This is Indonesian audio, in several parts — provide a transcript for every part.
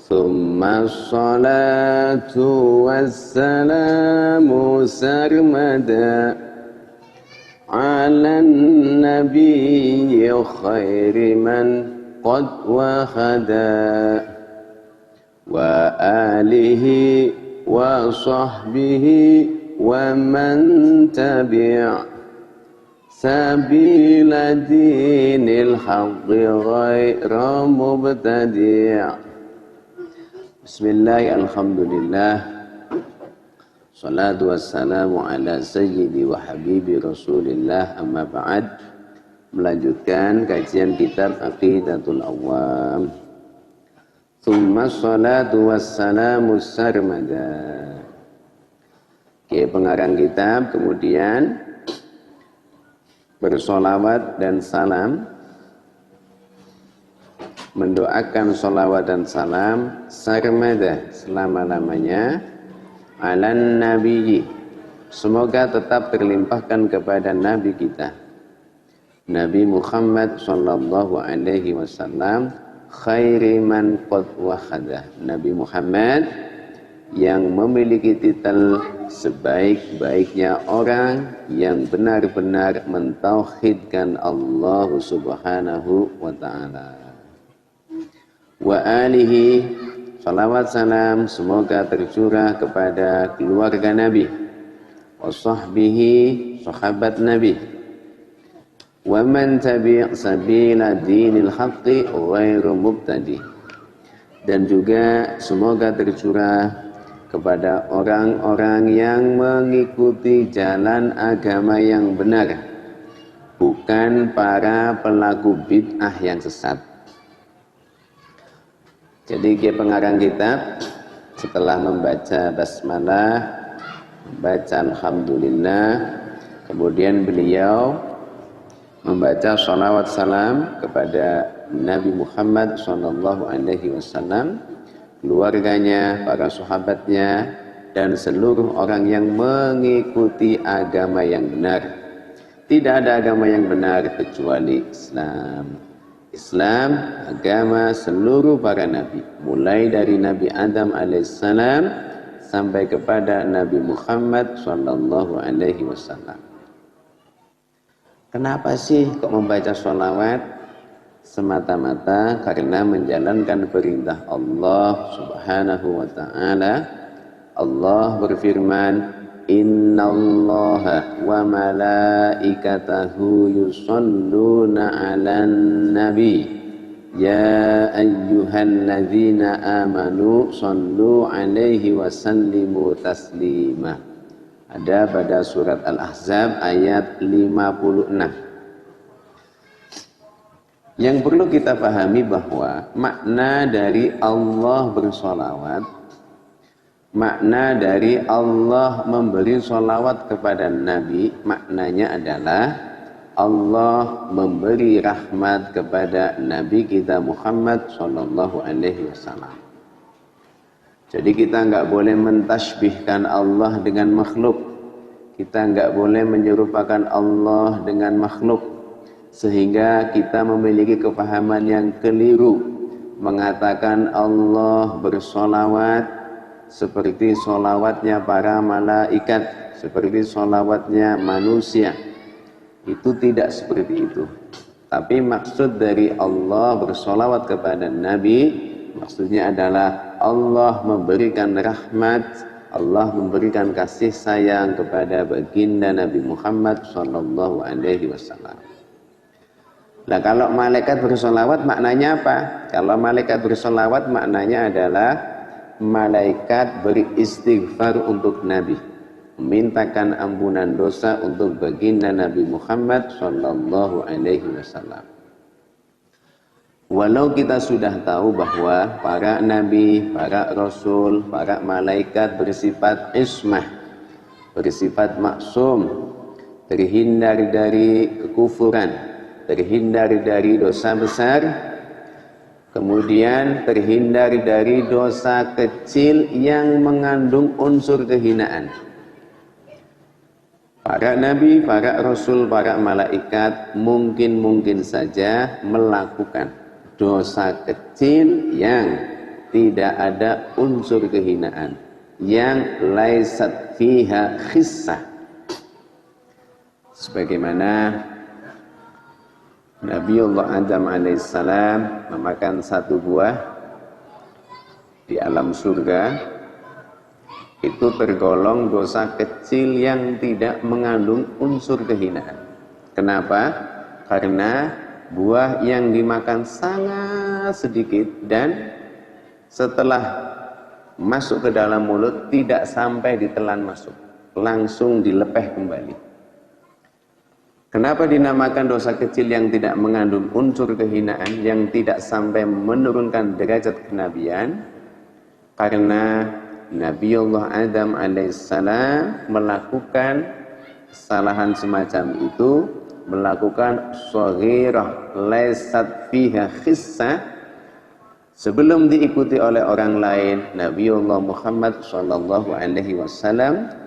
Thumma salatu wassalamu sarmada ala nabiyyi khairi man qad wahada wa alihi wa sahbihi wa man tabi' sabila dinil haqqi ghayra mubtadi'. Bismillah, alhamdulillah, salatu wassalamu ala sayyidi wa habibi rasulillah, amma ba'd. Melanjutkan kajian kitab Aqidatul Awam. Thumma salatu wassalamu sarmada. Oke, pengarang kitab kemudian bersolawat dan salam, mendoakan solawat dan salam sarmada selama-lamanya alan nabiyyi, semoga tetap terlimpahkan kepada nabi kita Nabi Muhammad sallallahu alaihi wasallam, khairi man qad wahada, Nabi Muhammad yang memiliki titel sebaik-baiknya orang yang benar-benar mentauhidkan Allah subhanahu wa ta'ala. Wa alihi, salawat salam semoga tercurah kepada keluarga Nabi, wa sahbihi, sahabat Nabi, wa man tabi' sabila dinil haqqi ghairu mubtadi, dan juga semoga tercurah kepada orang-orang yang mengikuti jalan agama yang benar, bukan para pelaku bid'ah yang sesat. Jadi pengarang kitab setelah membaca basmalah, membaca alhamdulillah, kemudian beliau membaca sholawat salam kepada Nabi Muhammad sallallahu alaihi wasallam, keluarganya, para sahabatnya, dan seluruh orang yang mengikuti agama yang benar. Tidak ada agama yang benar kecuali Islam. Islam, agama seluruh para nabi, mulai dari Nabi Adam alaihissalam sampai kepada Nabi Muhammad sallallahu alaihi wasallam. Kenapa sih kok membaca sholawat? Semata-mata karena menjalankan perintah Allah subhanahu wa ta'ala. Allah berfirman, innallaha wa malaikatahu yusholluna 'alan nabi ya ayyuhalladzina amanu shollu 'alaihi wa sallimu taslima. Ada pada surat Al-Ahzab ayat 56. Yang perlu kita pahami bahwa makna dari Allah bersolawat, makna dari Allah memberi solawat kepada Nabi, maknanya adalah Allah memberi rahmat kepada Nabi kita Muhammad sallallahu alaihi wasallam. Jadi kita enggak boleh mentasbihkan Allah dengan makhluk. Kita enggak boleh menyerupakan Allah dengan makhluk, sehingga kita memiliki kepahaman yang keliru, mengatakan Allah bersolawat seperti solawatnya para malaikat, seperti solawatnya manusia. Itu tidak seperti itu. Tapi maksud dari Allah bersolawat kepada Nabi, maksudnya adalah Allah memberikan rahmat, Allah memberikan kasih sayang kepada baginda Nabi Muhammad sallallahu alaihi wasallam. Nah, kalau malaikat bersolawat maknanya apa? Kalau malaikat bersolawat maknanya adalah malaikat beristighfar untuk Nabi, memintakan ampunan dosa untuk baginda Nabi Muhammad sallallahu alaihi wasallam. Walau kita sudah tahu bahwa para nabi, para rasul, para malaikat bersifat ismah, bersifat maksum, terhindar dari kekufuran, terhindar dari dosa besar, kemudian terhindar dari dosa kecil yang mengandung unsur kehinaan. Para nabi, para rasul, para malaikat mungkin saja melakukan dosa kecil yang tidak ada unsur kehinaan, yang laisat fiha khissah, sebagaimana Nabiullah Adam alaihissalam memakan satu buah di alam surga, itu tergolong dosa kecil yang tidak mengandung unsur kehinaan. Kenapa? Karena buah yang dimakan sangat sedikit dan setelah masuk ke dalam mulut tidak sampai ditelan masuk, langsung dilepeh kembali. Kenapa dinamakan dosa kecil yang tidak mengandung unsur kehinaan, yang tidak sampai menurunkan derajat kenabian? Karena Nabiullah Adam alaihissalam melakukan kesalahan semacam itu, melakukan shaghirah laisat fiha khissah, sebelum diikuti oleh orang lain. Nabiullah Muhammad SAW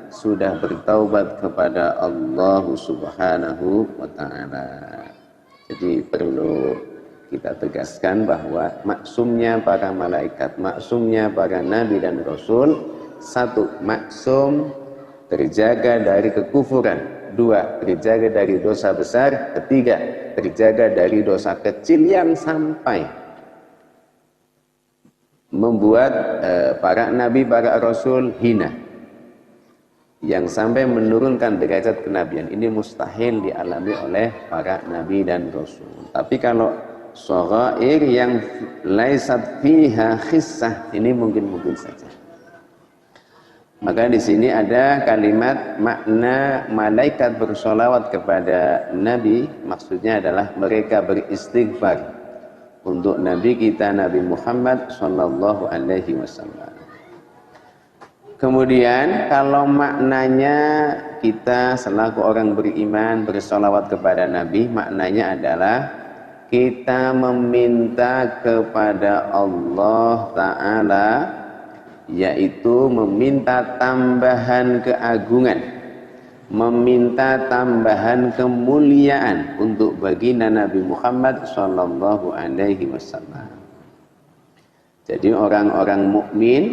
sudah bertaubat kepada Allah Subhanahu wa ta'ala. Jadi perlu kita tegaskan bahwa maksumnya para malaikat, maksumnya para nabi dan rasul, satu, maksum terjaga dari kekufuran, dua, terjaga dari dosa besar, ketiga, terjaga dari dosa kecil yang sampai membuat para nabi, para rasul hina, yang sampai menurunkan derajat kenabian. Ini mustahil dialami oleh para nabi dan rasul. Tapi kalau shaghair yang laisat fiha khissah, ini mungkin saja. Maka di sini ada kalimat makna malaikat bersolawat kepada Nabi, maksudnya adalah mereka beristighfar untuk Nabi kita Nabi Muhammad sallallahu alaihi wasallam. Kemudian kalau maknanya kita selaku orang beriman bersolawat kepada Nabi, maknanya adalah kita meminta kepada Allah Ta'ala, yaitu meminta tambahan keagungan, meminta tambahan kemuliaan untuk baginda Nabi Muhammad sallallahu alaihi wasallam. Jadi orang-orang mukmin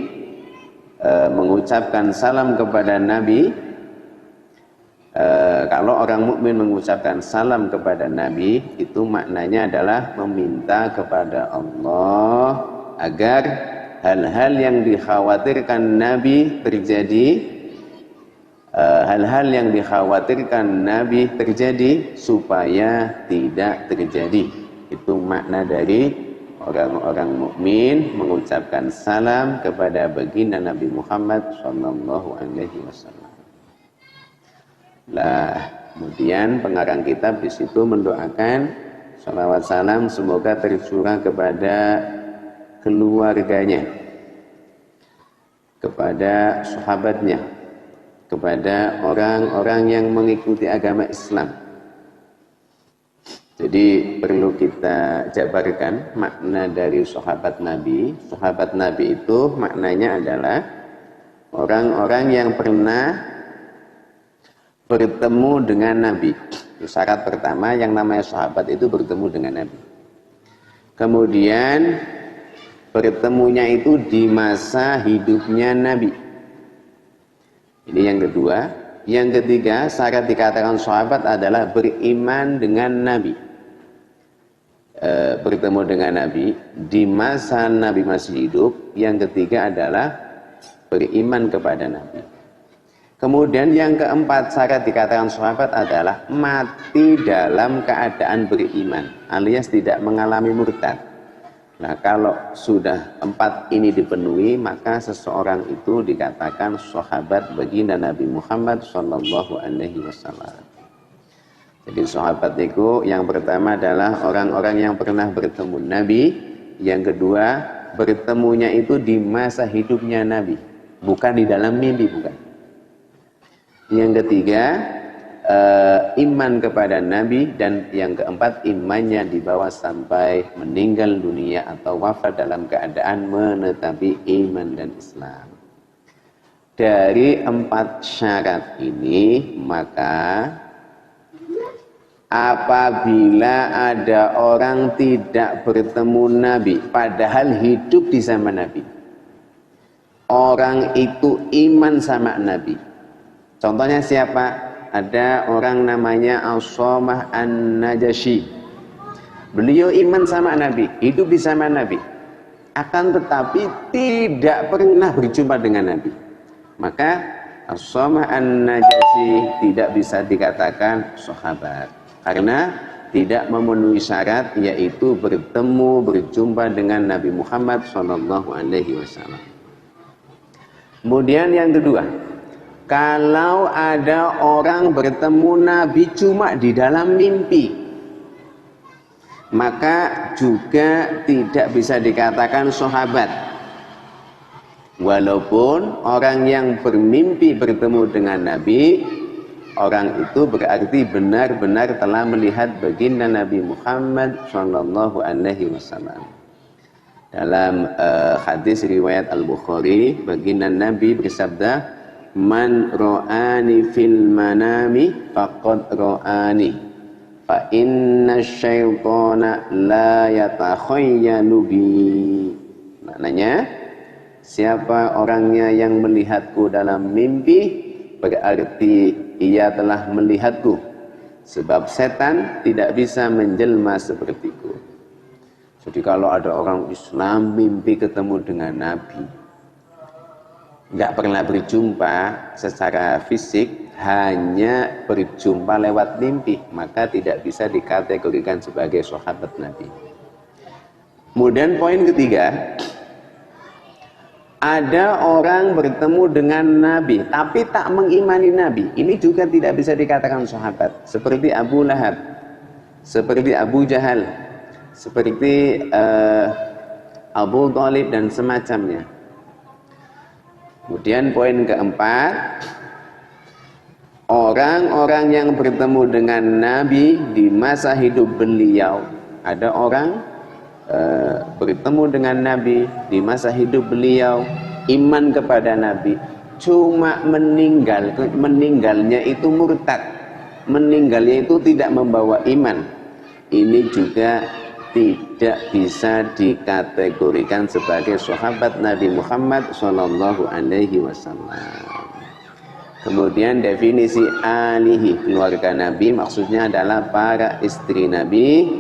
mengucapkan salam kepada Nabi. Kalau orang mukmin mengucapkan salam kepada Nabi, itu maknanya adalah meminta kepada Allah agar hal-hal yang dikhawatirkan Nabi terjadi, hal-hal yang dikhawatirkan Nabi terjadi supaya tidak terjadi. Itu makna dari orang-orang mukmin mengucapkan salam kepada baginda Nabi Muhammad sallallahu alaihi wasallam. Lah, kemudian pengarang kitab di situ mendoakan salawat salam semoga tercurah kepada keluarganya, kepada sahabatnya, kepada orang-orang yang mengikuti agama Islam. Jadi perlu kita jabarkan makna dari sahabat Nabi. Sahabat Nabi itu maknanya adalah orang-orang yang pernah bertemu dengan Nabi. Syarat pertama, yang namanya sahabat itu bertemu dengan Nabi. Kemudian bertemunya itu di masa hidupnya Nabi. Ini yang kedua. Yang ketiga, syarat dikatakan sahabat adalah beriman dengan Nabi. Bertemu dengan Nabi di masa Nabi masih hidup. Yang ketiga adalah beriman kepada Nabi. Kemudian yang keempat, syarat dikatakan sahabat adalah mati dalam keadaan beriman, alias tidak mengalami murtad. Nah, kalau sudah empat ini dipenuhi, maka seseorang itu dikatakan sahabat baginda Nabi Muhammad sallallahu alaihi wasallam. Jadi sahabat itu yang pertama adalah orang-orang yang pernah bertemu Nabi. Yang kedua, bertemunya itu di masa hidupnya Nabi, bukan di dalam mimpi, bukan. Yang ketiga, iman kepada Nabi. Dan yang keempat, imannya dibawa sampai meninggal dunia atau wafat dalam keadaan menetapi iman dan Islam. Dari empat syarat ini, maka apabila ada orang tidak bertemu Nabi padahal hidup di zaman Nabi, orang itu iman sama Nabi. Contohnya siapa? Ada orang namanya As-Samah An-Najasyi. Beliau iman sama Nabi, hidup di zaman Nabi, akan tetapi tidak pernah berjumpa dengan Nabi. Maka As-Samah An-Najasyi tidak bisa dikatakan sahabat, karena tidak memenuhi syarat, yaitu berjumpa dengan Nabi Muhammad SAW. Kemudian yang kedua, kalau ada orang bertemu Nabi cuma di dalam mimpi, maka juga tidak bisa dikatakan sahabat. Walaupun orang yang bermimpi bertemu dengan Nabi, orang itu berarti benar-benar telah melihat baginda Nabi Muhammad SAW. Dalam hadis riwayat Al-Bukhari, baginda Nabi bersabda, "Man ra'ani fil manami faqad ra'ani, fa inna syaitana la yatakhayyalu bi." Maknanya, siapa orangnya yang melihatku dalam mimpi, berarti ia telah melihatku, sebab setan tidak bisa menjelma sepertiku. Jadi kalau ada orang Islam mimpi ketemu dengan Nabi, nggak pernah berjumpa secara fisik, hanya berjumpa lewat mimpi, maka tidak bisa dikategorikan sebagai sahabat Nabi. Kemudian poin ketiga, ada orang bertemu dengan Nabi tapi tak mengimani Nabi, ini juga tidak bisa dikatakan sahabat, seperti Abu Lahab, seperti Abu Jahal, seperti Abu Thalib dan semacamnya. Kemudian poin keempat, orang-orang yang bertemu dengan Nabi di masa hidup beliau. Ada orang bertemu dengan Nabi di masa hidup beliau, iman kepada Nabi, cuma meninggalnya itu murtad, meninggalnya itu tidak membawa iman. Ini juga tidak bisa dikategorikan sebagai sahabat Nabi Muhammad SAW. Kemudian definisi alihi, keluarga Nabi, maksudnya adalah para istri Nabi,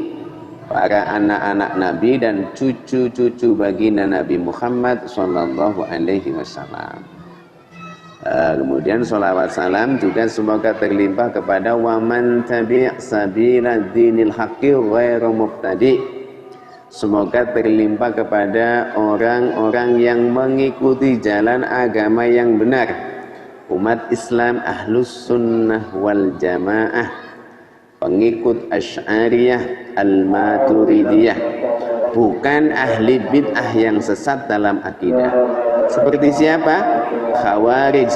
para anak-anak Nabi dan cucu-cucu baginda Nabi Muhammad SAW. Kemudian sholawat salam juga semoga terlimpah kepada waman tabi' sabila dinil haqqi ghairu mubtadi'. Semoga terlimpah kepada orang-orang yang mengikuti jalan agama yang benar, umat Islam ahlus sunnah wal jamaah, pengikut Asy'ariyah al-Maturidiyah, bukan ahli bid'ah yang sesat dalam akidah. Seperti siapa? Khawarij,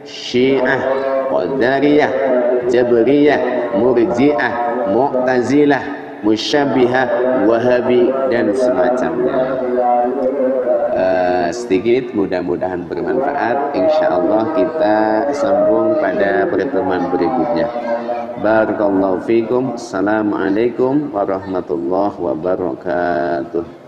Syiah, Qadariyah, Jabriyah, Murji'ah, Mu'tazilah, Musyabbihah, Wahabi dan semacamnya. Sedikit, mudah-mudahan bermanfaat. Insyaallah kita sambung pada pertemuan berikutnya. Barakallahu fikum. Assalamualaikum warahmatullahi wabarakatuh.